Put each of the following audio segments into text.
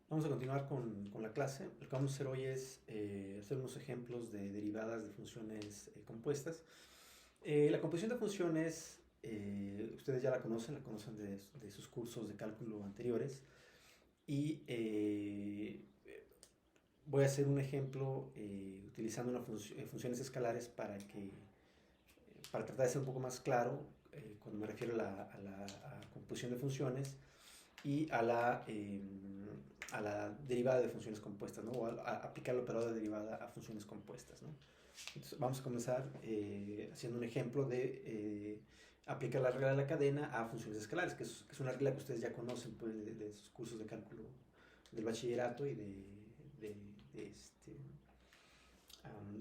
Vamos a continuar con la clase. Lo que vamos a hacer hoy es hacer unos ejemplos de derivadas de funciones compuestas. La composición de funciones, ustedes ya la conocen de sus cursos de cálculo anteriores. Y voy a hacer un ejemplo utilizando funciones escalares para tratar de ser un poco más claro cuando me refiero a composición de funciones y a la derivada de funciones compuestas, ¿no? O a aplicar el operador de derivada a funciones compuestas, ¿no? Entonces, vamos a comenzar haciendo un ejemplo de aplicar la regla de la cadena a funciones escalares, que es una regla que ustedes ya conocen pues, de sus cursos de cálculo del bachillerato y de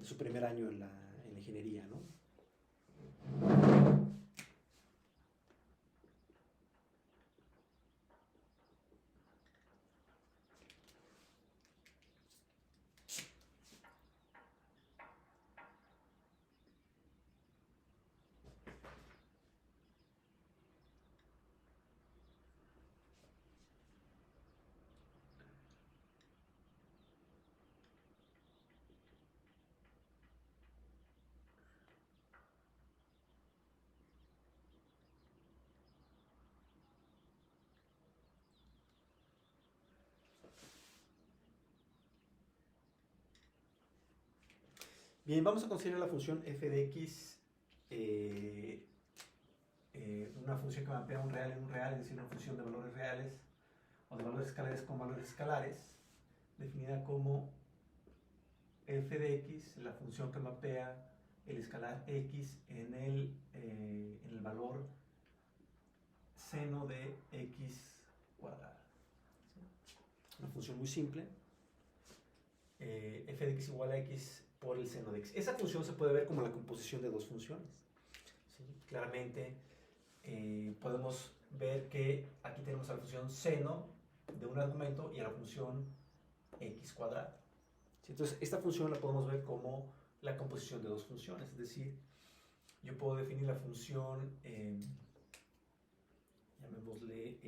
su primer año en la ingeniería, ¿no? Bien, vamos a considerar la función f de x, una función que mapea un real en un real, es decir, una función de valores reales o de valores escalares con valores escalares, definida como f de x, la función que mapea el escalar x en el valor seno de x cuadrada. Una función muy simple, f de x igual a x por el seno de x. Esa función se puede ver como la composición de dos funciones. ¿Sí? Claramente podemos ver que aquí tenemos a la función seno de un argumento y a la función x cuadrada. ¿Sí? Entonces, esta función la podemos ver como la composición de dos funciones. Es decir, yo puedo definir la función, llamémosle,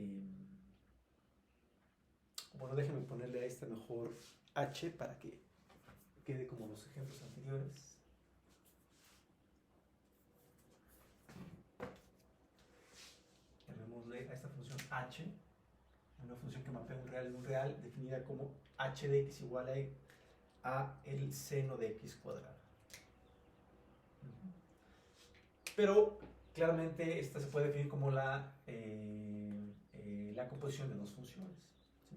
bueno, déjenme ponerle a esta mejor h para que quede como los ejemplos anteriores. Llamémosle a esta función h, una función que mapea un real en un real, definida como h de x igual a el seno de x cuadrado. Pero claramente esta se puede definir como la composición de dos funciones. ¿Sí?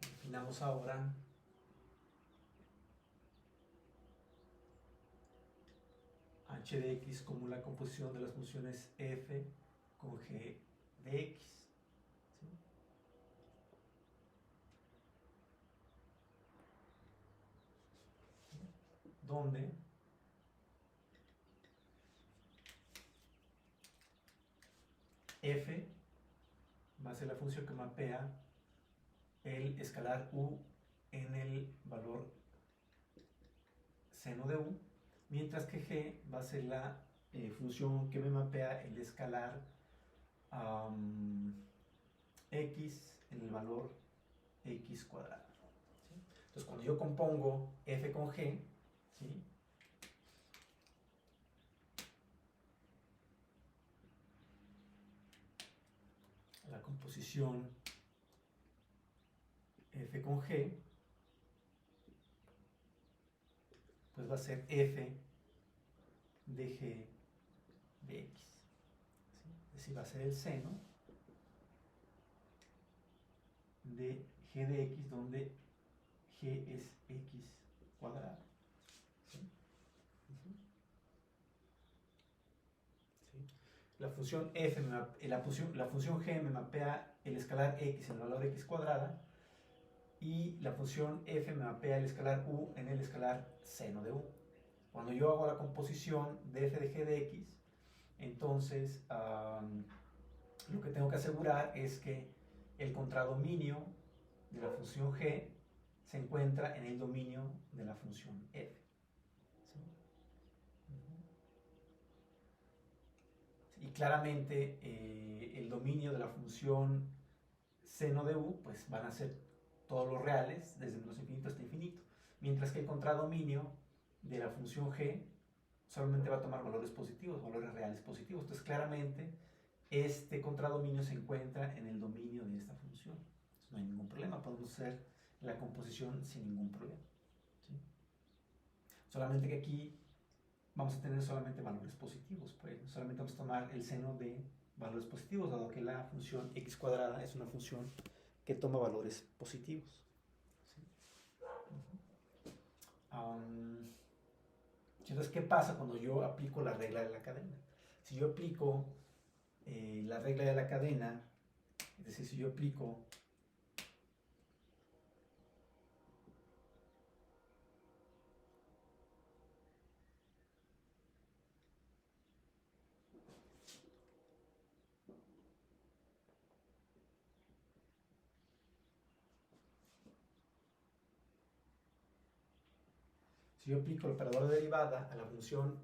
Definamos ahora h de x como la composición de las funciones f con g de x. ¿Sí? Donde f va a ser la función que mapea el escalar u en el valor seno de u, mientras que g va a ser la función que me mapea el escalar x en el valor x cuadrado. ¿Sí? Entonces, cuando yo compongo f con g, ¿sí? La composición f con g, pues va a ser f de g de x. ¿Sí? Es decir, va a ser el seno de g de x, donde g es x cuadrado. ¿Sí? ¿Sí? La función f, la función g me mapea el escalar x en el valor x cuadrada, y la función f me mapea el escalar u en el escalar seno de u. Cuando yo hago la composición de f de g de x, entonces lo que tengo que asegurar es que el contradominio de la función g se encuentra en el dominio de la función f. ¿Sí? Y claramente el dominio de la función seno de u, pues van a ser todos los reales desde menos infinito hasta infinito, mientras que el contradominio de la función g solamente va a tomar valores positivos, valores reales positivos. Entonces claramente este contradominio se encuentra en el dominio de esta función. Entonces, no hay ningún problema, podemos hacer la composición sin ningún problema, ¿sí? Solamente que aquí vamos a tener solamente valores positivos, pues solamente vamos a tomar el seno de valores positivos, dado que la función x cuadrada es una función que toma valores positivos, ¿sí? Entonces, ¿qué pasa cuando yo aplico la regla de la cadena? Si yo aplico la regla de la cadena, es decir, si yo aplico el operador de derivada a la función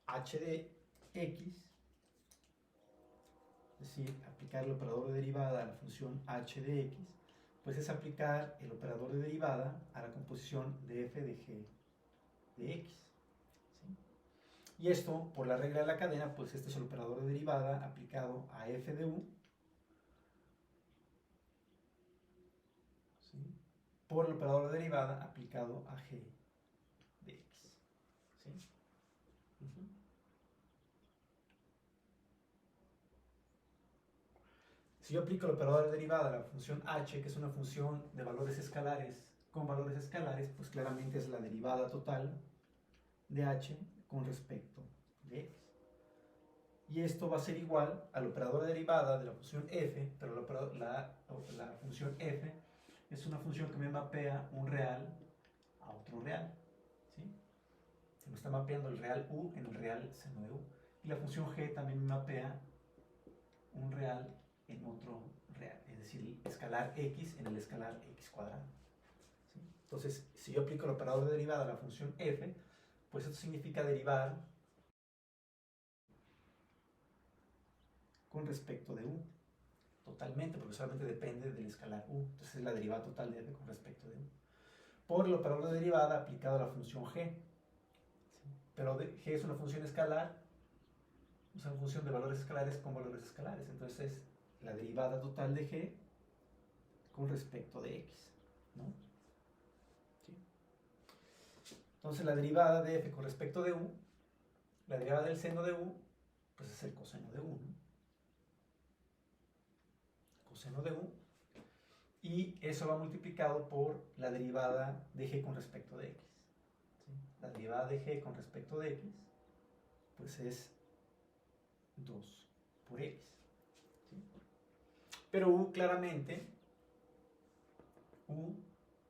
h de x, es decir, aplicar el operador de derivada a la función h de x, pues es aplicar el operador de derivada a la composición de f de g de x, ¿sí? Y esto, por la regla de la cadena, pues este es el operador de derivada aplicado a f de u, ¿sí?, por el operador de derivada aplicado a g de x, ¿sí? Si yo aplico el operador de derivada a la función h, que es una función de valores escalares con valores escalares, pues claramente es la derivada total de h con respecto de x. Y esto va a ser igual al operador de derivada de la función f, pero la función f es una función que me mapea un real a otro real, ¿sí? Se me está mapeando el real u en el real seno de u. Y la función g también me mapea un real en otro real, es decir, escalar x en el escalar x cuadrado, ¿sí? Entonces, si yo aplico el operador de derivada a la función f, pues esto significa derivar con respecto de u, totalmente, porque solamente depende del escalar u. Entonces es la derivada total de f con respecto de u, por el operador de derivada aplicado a la función g, ¿sí? Pero g es una función escalar, es una función de valores escalares con valores escalares. Entonces es la derivada total de g con respecto de x, ¿no? ¿Sí? Entonces la derivada de f con respecto de u, la derivada del seno de u, pues es el coseno de u, ¿no? Coseno de u, y eso va multiplicado por la derivada de g con respecto de x, ¿sí? La derivada de g con respecto de x, pues es 2 por x, ¿sí? Pero u claramente, u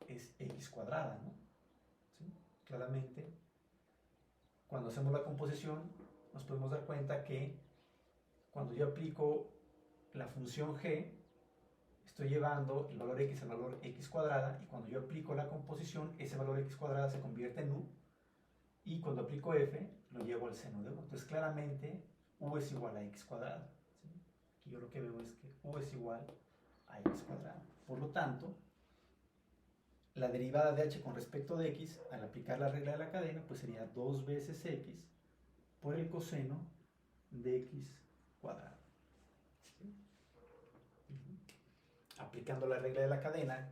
es x cuadrada, ¿no? ¿Sí? Claramente, cuando hacemos la composición, nos podemos dar cuenta que cuando yo aplico la función g, estoy llevando el valor x al valor x cuadrada, y cuando yo aplico la composición, ese valor x cuadrada se convierte en u, y cuando aplico f, lo llevo al seno de u. Entonces claramente u es igual a x cuadrada, ¿sí? Aquí yo lo que veo es que u es igual a x cuadrada. Por lo tanto, la derivada de h con respecto de x, al aplicar la regla de la cadena, pues sería 2 veces x por el coseno de x cuadrado, ¿sí? Aplicando la regla de la cadena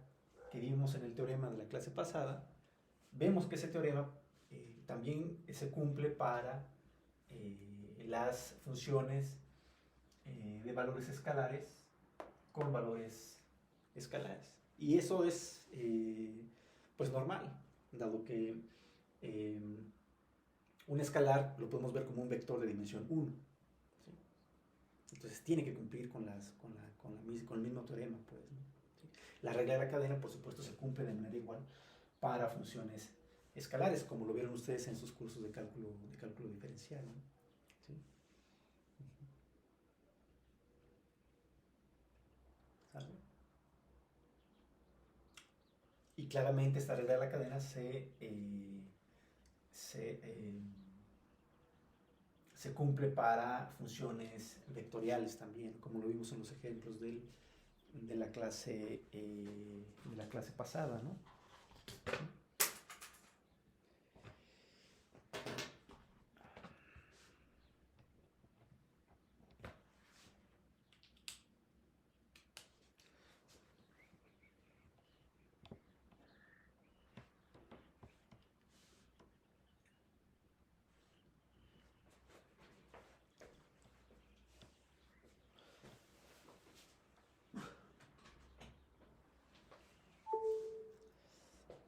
que vimos en el teorema de la clase pasada, vemos que ese teorema también se cumple para las funciones de valores escalares con valores escalares. Y eso es pues normal, dado que un escalar lo podemos ver como un vector de dimensión 1, ¿sí? Entonces tiene que cumplir con el mismo teorema, pues, ¿no? ¿Sí? La regla de la cadena, por supuesto, se cumple de manera igual para funciones escalares, como lo vieron ustedes en sus cursos de cálculo diferencial, ¿no? ¿Sí? ¿Sale? Y claramente esta regla de la cadena se se cumple para funciones vectoriales también, como lo vimos en los ejemplos de la clase pasada, ¿no?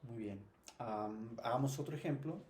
Muy bien. Hagamos otro ejemplo.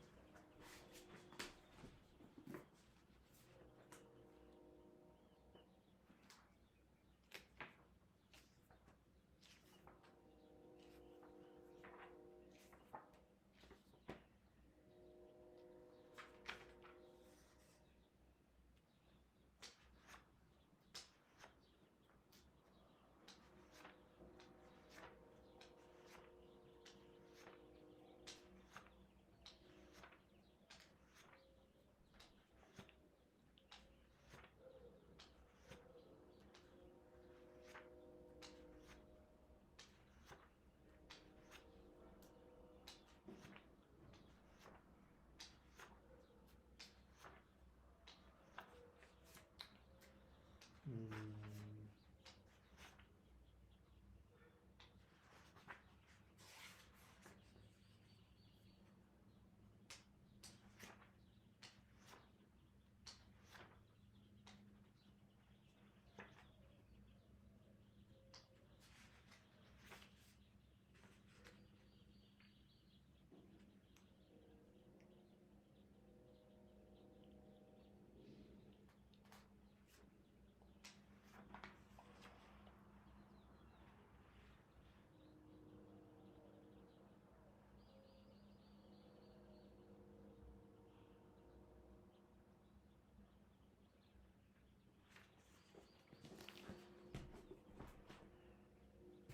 Mm,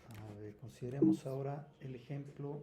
a ver, consideremos ahora el ejemplo.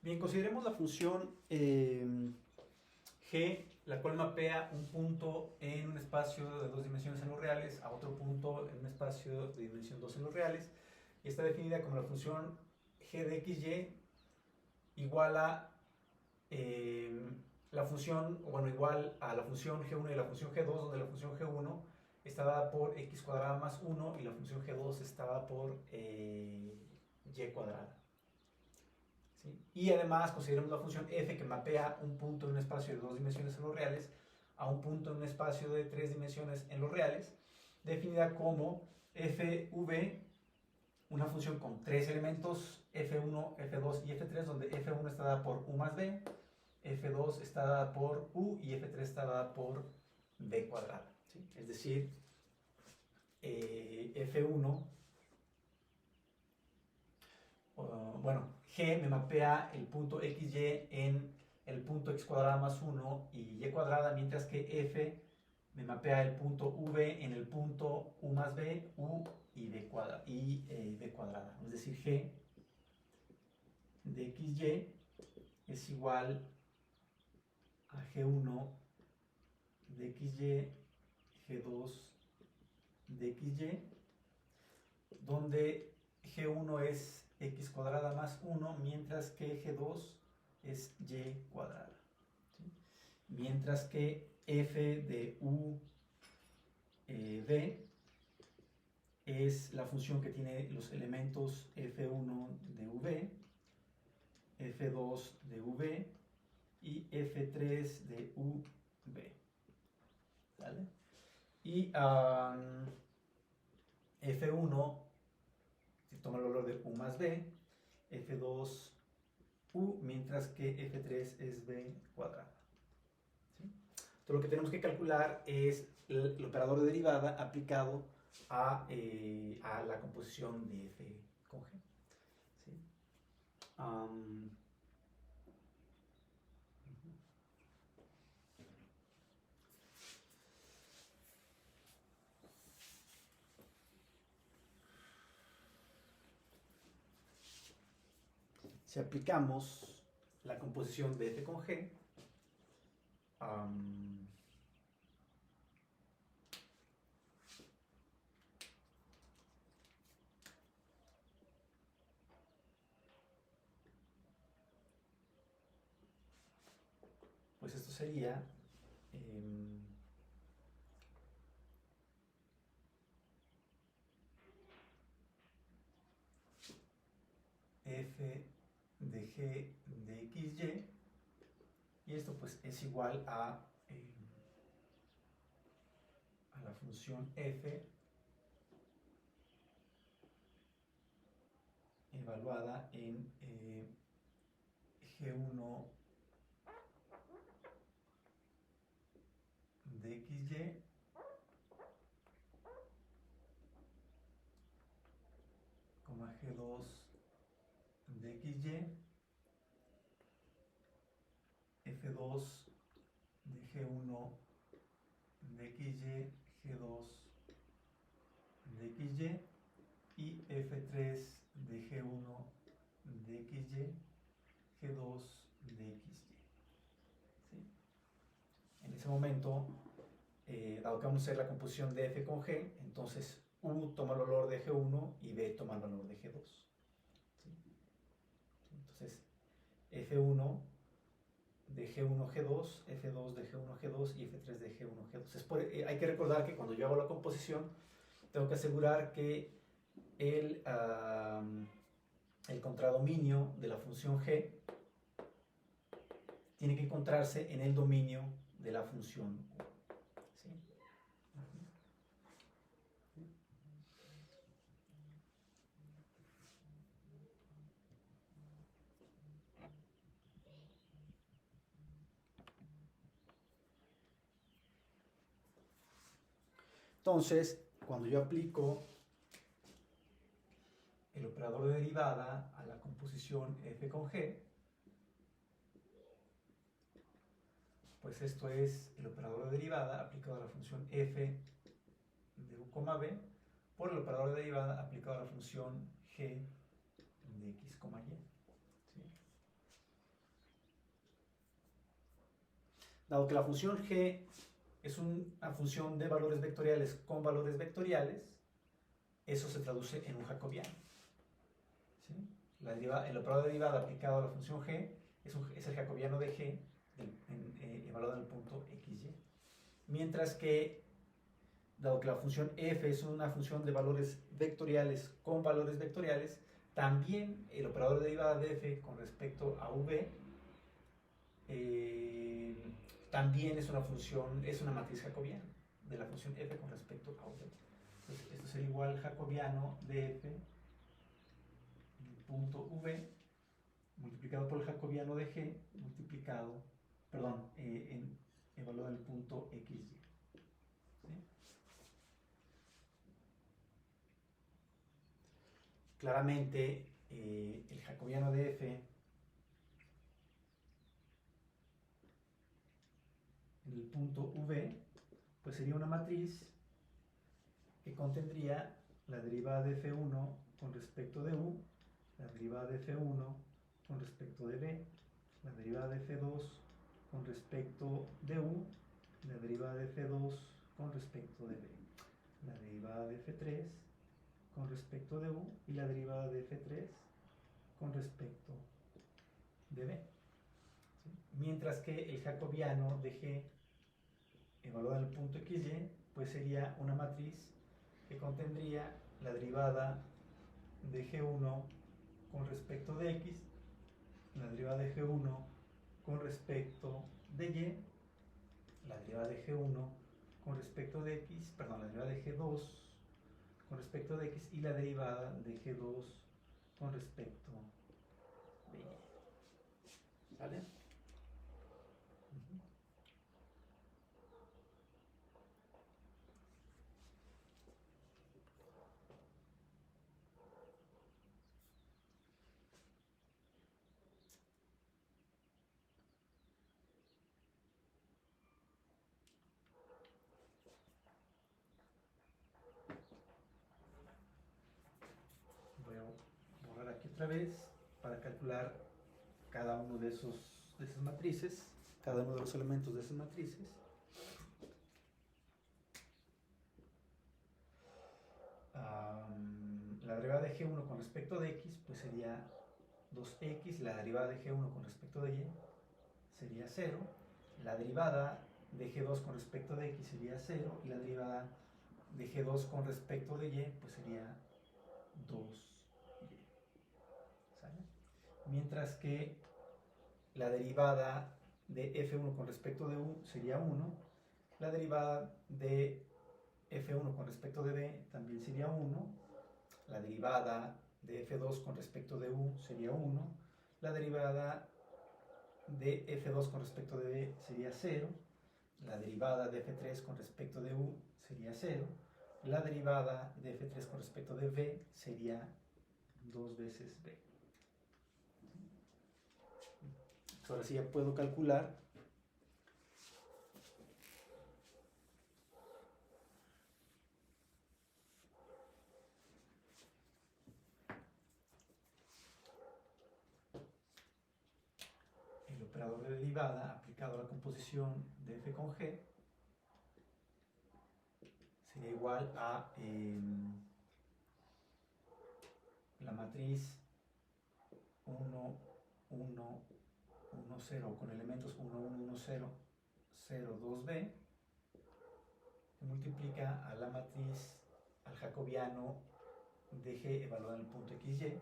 Bien, consideremos la función g, la cual mapea un punto en un espacio de 2 dimensiones en los reales a otro punto en un espacio de dimensión 2 en los reales, y está definida como la función g de xy igual a la función, bueno, igual a la función g1 y la función g2, donde la función g1 está dada por x cuadrada más 1 y la función g2 está dada por y cuadrada. ¿Sí? Y además consideramos la función f, que mapea un punto en un espacio de 2 dimensiones en los reales a un punto en un espacio de 3 dimensiones en los reales, definida como fv, una función con 3 elementos, f1, f2 y f3, donde f1 está dada por u más b, f2 está dada por u y f3 está dada por b cuadrada. ¿Sí? Es decir, f1, bueno, g me mapea el punto xy en el punto x cuadrada más 1 y y cuadrada, mientras que f me mapea el punto v en el punto u más b, u y b cuadrada. Es decir, g de xy es igual a g1 de xy, g2 de xy, donde g1 es x cuadrada más 1, mientras que g2 es y cuadrada. ¿Sí? Mientras que f de u v es la función que tiene los elementos f1 de v, f2 de v y f3 de uv. ¿Vale? Y f1, si toma el valor de u más b, f2 u, mientras que f3 es b cuadrada. ¿Sí? Entonces lo que tenemos que calcular es el operador de derivada aplicado a la composición de f con g. ¿Sí? Si aplicamos la composición de f con g, pues esto sería f de g de xy, y esto pues es igual a la función f evaluada en g1 de xy coma g2 de xy, f2 de g1 de xy, g2 de xy y f3 de g1 de xy, g2 de xy. ¿Sí? En ese momento, dado que vamos a hacer la composición de f con g, entonces u toma el valor de g1 y b toma el valor de g2. ¿Sí? Entonces, f1 de g1 g2, f2 de g1 g2 y f3 de g1 g2. Hay que recordar que cuando yo hago la composición, tengo que asegurar que el contradominio de la función g tiene que encontrarse en el dominio de la función u. ¿Sí? Entonces, cuando yo aplico el operador de derivada a la composición f con g, pues esto es el operador de derivada aplicado a la función f de u, b por el operador de derivada aplicado a la función g de x, y. ¿Sí? Dado que la función g es una función de valores vectoriales con valores vectoriales, eso se traduce en un jacobiano. ¿Sí? El operador de derivada aplicado a la función g es el jacobiano de g evaluado en el punto xy. Mientras que, dado que la función f es una función de valores vectoriales con valores vectoriales, también el operador de derivada de f con respecto a v también es una función, es una matriz jacobiana de la función f con respecto a v. Entonces, esto sería igual al jacobiano de f en el punto v multiplicado por el jacobiano de g multiplicado, perdón, evaluado en el punto xy. ¿Sí? Claramente, el jacobiano de f en el punto v, pues sería una matriz que contendría la derivada de f1 con respecto de u, la derivada de f1 con respecto de b, la derivada de f2 con respecto de u, la derivada de f2 con respecto de b, la derivada de f3 con respecto de u y la derivada de f3 con respecto de b. ¿Sí? Mientras que el jacobiano de g evaluado en el punto xy, pues sería una matriz que contendría la derivada de g1 con respecto de x, la derivada de g1 con respecto de y, la derivada de g1 con respecto de x, perdón, la derivada de g2 con respecto de x y la derivada de g2 con respecto de y. ¿Sale? Voy a borrar aquí otra vez para calcular cada uno de esas matrices, cada uno de los elementos de esas matrices. La derivada de g1 con respecto de x pues sería 2x, la derivada de g1 con respecto de y sería 0, la derivada de g2 con respecto de x sería 0 y la derivada de g2 con respecto de y pues sería 2y. ¿Sale? Mientras que la derivada de f1 con respecto de u sería 1, la derivada de f1 con respecto de b también sería 1, la derivada de f2 con respecto de u sería 1, la derivada de f2 con respecto de b sería 0, la derivada de f3 con respecto de u sería 0, la derivada de f3 con respecto de b sería 2 veces b. Ahora sí ya puedo calcular el operador de derivada aplicado a la composición de f con g. Sería igual a la matriz 1, 1, 1, 0 con elementos 1, 1, 1, 0, 0, 2b, que multiplica a la matriz, al jacobiano de g evaluado en el punto xy,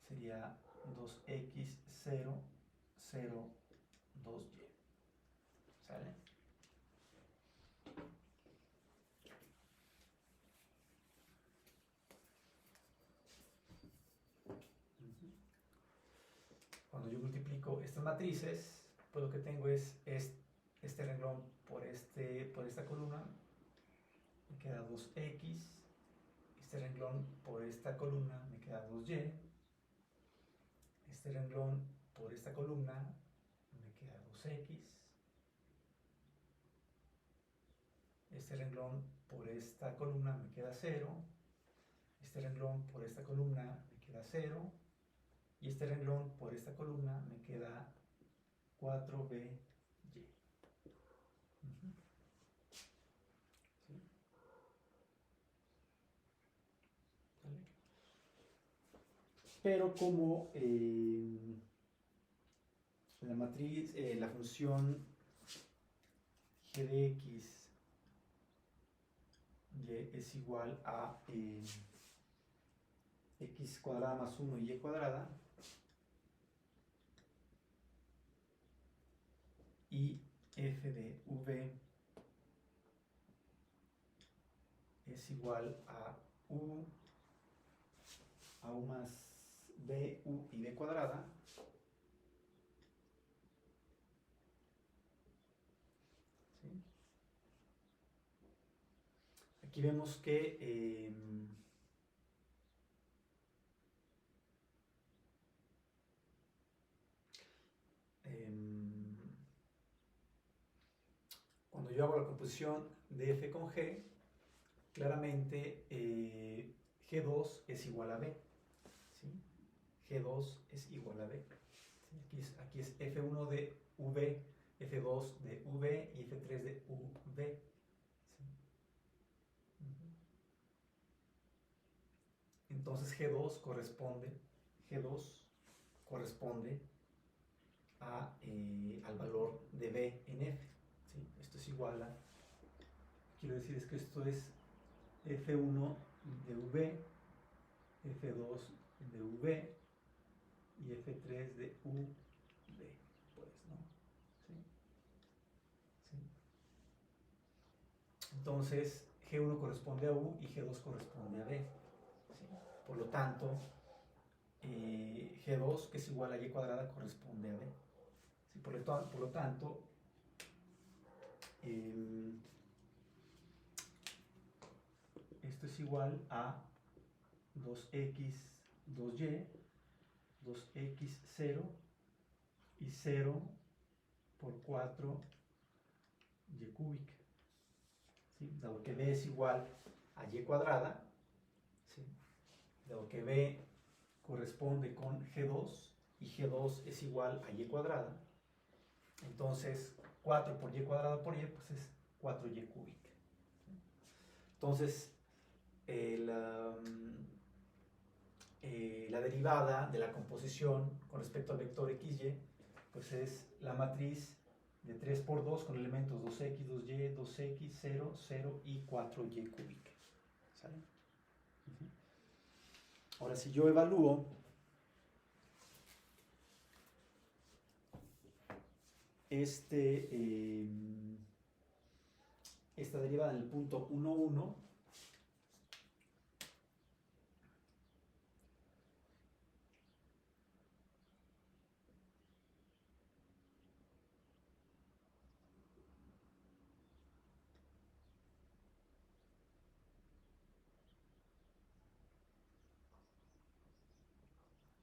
sería 2x, 0, 0, 2y. ¿Sale? Cuando yo multiplico estas matrices, pues lo que tengo es este renglón por esta columna, me queda 2x, este renglón por esta columna me queda 2y, este renglón por esta columna me queda 2x, este renglón por esta columna me queda 0, este renglón por esta columna me queda 0, y este renglón por esta columna me queda 4by. Uh-huh. ¿Sí? ¿Vale? Pero como la matriz, la función g de x y es igual a x cuadrada más 1 y y cuadrada, y f de v es igual a u más b, u y b cuadrada, ¿sí? Aquí vemos que cuando yo hago la composición de f con g, claramente G2 es igual a B, ¿sí? G2 es igual a B. ¿Sí? Aquí es F1 de V, F2 de V y F3 de UV. ¿Sí? Entonces G2 corresponde al valor de B en F. ¿Sí? Esto es igual a, quiero decir es que esto es F1 de V, F2 de V y F3 de UV, pues, ¿no? ¿Sí? ¿Sí? Entonces, G1 corresponde a U y G2 corresponde a B. ¿Sí? Por lo tanto, G2, que es igual a Y cuadrada, corresponde a B. ¿Sí? Por lo tanto, esto es igual a 2x, 2y, 2x0 y 0 por 4y cúbica. ¿Sí? Dado que b es igual a y cuadrada, ¿sí? Dado que b corresponde con G2 y G2 es igual a y cuadrada, entonces 4 por y cuadrada por y pues es 4y cúbica. Entonces la derivada de la composición con respecto al vector xy pues es la matriz de 3 por 2 con elementos 2x, 2y, 2x, 0, 0 y 4y cúbica. ¿Sale? Ahora, si yo evalúo esta derivada en el punto 1, 1,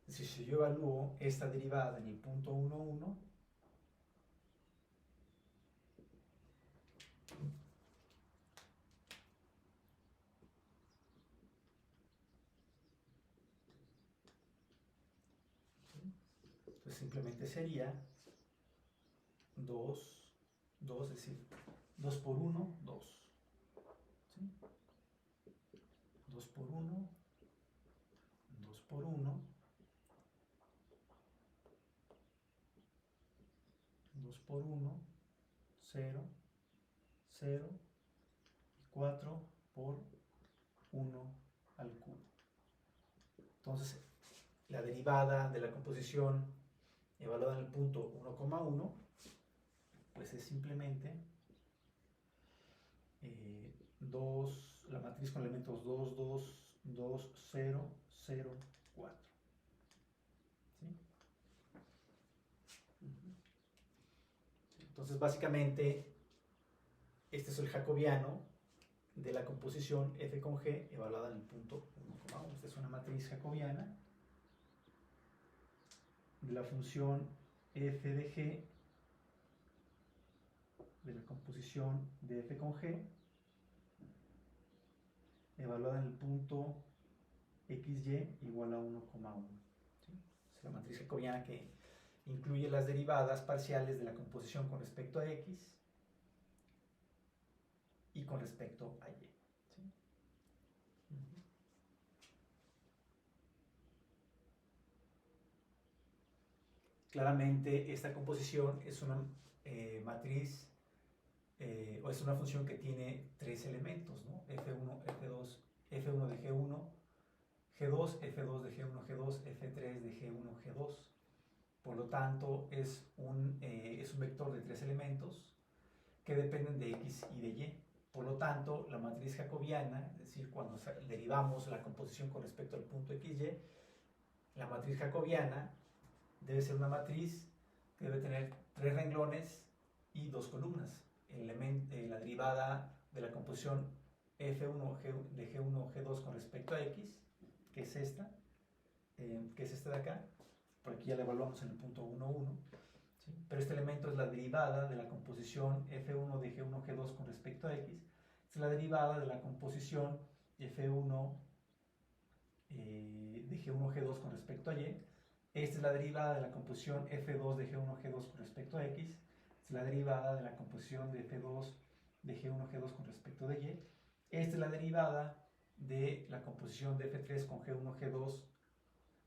si yo evalúo esta derivada en el punto 1, 1, pues simplemente sería 2, es decir, 2 por 1, 2. ¿Sí? 2 por 1, 2 por 1, 2 por 1, 0, 0 y 4 por 1 al cubo. Entonces, la derivada de la composición evaluada en el punto 1,1 pues es simplemente 2, la matriz con elementos 2, 2, 2, 0, 0, 4. ¿Sí? Entonces, básicamente, este es el jacobiano de la composición f con g evaluada en el punto 1,1. Esta es una matriz jacobiana de la función f de g de la composición de f con g evaluada en el punto xy igual a 1,1. ¿Sí? Es la matriz jacobiana que incluye las derivadas parciales de la composición con respecto a x con respecto a Y. ¿Sí? Claramente esta composición es una matriz o es una función que tiene tres elementos, ¿no? F1, F2, F1 de G1, G2, F2 de G1, G2, F3 de G1, G2. Por lo tanto, es un vector de tres elementos que dependen de X y de Y. Por lo tanto, la matriz jacobiana, es decir, cuando derivamos la composición con respecto al punto XY, la matriz jacobiana debe ser una matriz que debe tener tres renglones y dos columnas. La derivada de la composición F1 de G1 G2 con respecto a X, que es esta de acá. Por aquí ya la evaluamos en el punto 1, 1. ¿Sí? Pero este elemento es la derivada de la composición F1 de G1 G2 con respecto a X. Es la derivada de la composición F1 de G1 G2 con respecto a Y. Esta es la derivada de la composición F2 de G1 G2 con respecto a X. Es la derivada de la composición de F2 de G1 G2 con respecto de Y. Esta es la derivada de la composición de F3 con G1 G2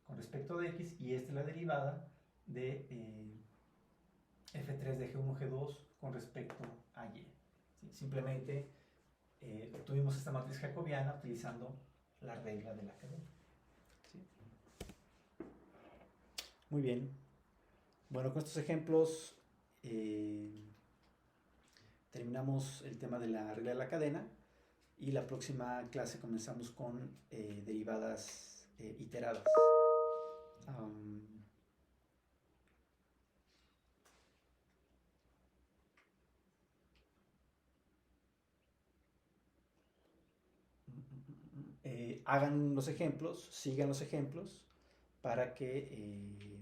con respecto de X. Y esta es la derivada de F3 de G1 G2 con respecto a Y. ¿Sí? Simplemente obtuvimos esta matriz jacobiana utilizando la regla de la cadena. ¿Sí? Muy bien. Bueno, con estos ejemplos terminamos el tema de la regla de la cadena y la próxima clase comenzamos con derivadas iteradas. Hagan los ejemplos, sigan los ejemplos para que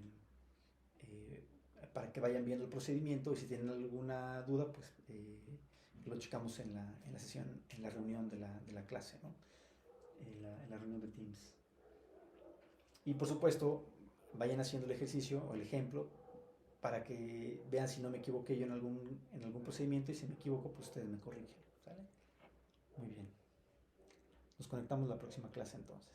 vayan viendo el procedimiento, y si tienen alguna duda, pues lo checamos en la sesión, en la reunión de la clase, ¿no? En la reunión de Teams. Y por supuesto, vayan haciendo el ejercicio o el ejemplo para que vean si no me equivoqué yo en algún procedimiento, y si me equivoco, pues ustedes me corrigen, ¿sale? Muy bien. Nos conectamos la próxima clase entonces.